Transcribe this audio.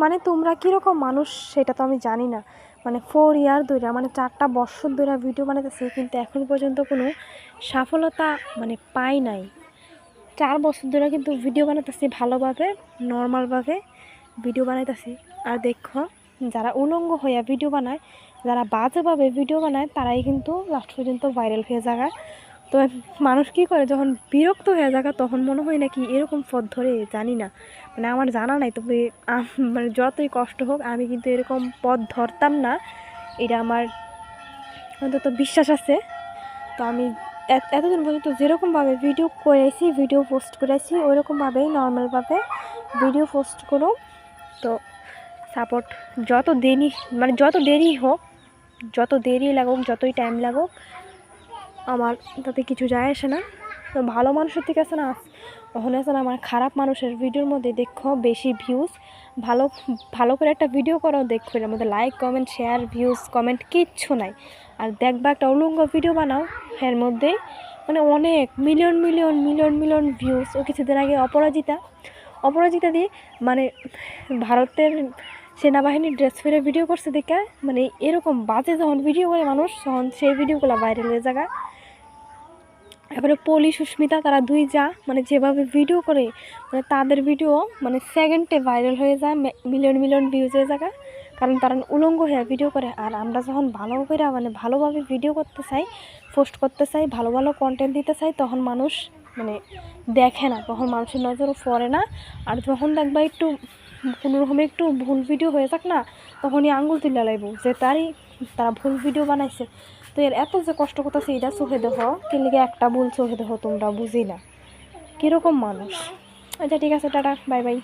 মানে তোমরা কীরকম মানুষ সেটা তো আমি জানি না। মানে 4 ইয়ার ধরে মানে 4টা বছর ধরে ভিডিও বানাইতেছি, কিন্তু এখন পর্যন্ত কোনো সফলতা মানে পাই নাই। 4 বছর ধরে কিন্তু ভিডিও বানাইতেছি ভালোভাবে, নর্মালভাবে ভিডিও বানাইতেছি। আর দেখো যারা উলঙ্গ হইয়া ভিডিও বানায়, যারা বাজেভাবে ভিডিও বানায়, তারাই কিন্তু লাস্ট পর্যন্ত ভাইরাল হয়ে যায়। তো মানুষ কী করে, যখন বিরক্ত হয়ে যায় তখন মনে হয় নাকি এরকম পথ ধরে, জানি না, মানে আমার জানা নাই। তবে মানে যতই কষ্ট হোক আমি কিন্তু এরকম পথ ধরতাম না, এটা আমার অন্তত বিশ্বাস আছে। তো আমি এতদিন পর্যন্ত যেরকমভাবে ভিডিও করেছি, ভিডিও পোস্ট করেছি, ওইরকমভাবেই নর্মালভাবে ভিডিও পোস্ট করো। তো সাপোর্ট যত দেরি হোক, যত দেরি লাগুক, যতই টাইম লাগুক, আমার তাতে কিছু যায় আসে না। তো ভালো মানুষের থেকে আছে না, ওখানে আছে না আমার খারাপ মানুষের ভিডিওর মধ্যে দেখো বেশি ভিউজ। ভালো ভালো করে একটা ভিডিও করো, দেখো এর মধ্যে like, comment, share, views, comment কিচ্ছু নাই। আর দেখবা একটা উলঙ্গ ভিডিও বানাও, এর মধ্যেই মানে অনেক million million million million views. ও কিছুদিন আগে অপরাজিতা দিয়ে মানে ভারতের সেনাবাহিনীর ড্রেস পরে ভিডিও করছে দেখে, মানে এরকম বাজে যখন ভিডিও করে মানুষ, তখন সেই ভিডিওগুলো ভাইরাল হয়ে যায়। এবারে পলি, সুস্মিতা, তারা দুই যা মানে যেভাবে ভিডিও করে, মানে তাদের ভিডিও মানে সেকেন্ডে ভাইরাল হয়ে যায়, মিলিয়ন মিলিয়ন ভিউজ হয়ে যায়, কারণ তারা উলঙ্গ হয়ে ভিডিও করে। আর আমরা যখন ভালো করে মানে ভালোভাবে ভিডিও করতে চাই, পোস্ট করতে চাই, ভালো ভালো কন্টেন্ট দিতে চাই, তখন মানুষ মানে দেখে না, তখন মানুষের নজরও পড়ে না। আর যখন দেখবা একটু কোনোরকমে একটু ভুল ভিডিও হয়ে যাক না, তখনই আঙ্গুল তুলে লাইব যে তারা ভুল ভিডিও বানাইছে। তো এর এত যে কষ্ট করতেছে, এটা চোখে দেখো, কিনলে একটা ভুল চোখে দেখো, তোমরা বুঝি না কীরকম মানুষ। আচ্ছা ঠিক আছে, টাটা, বাই বাই।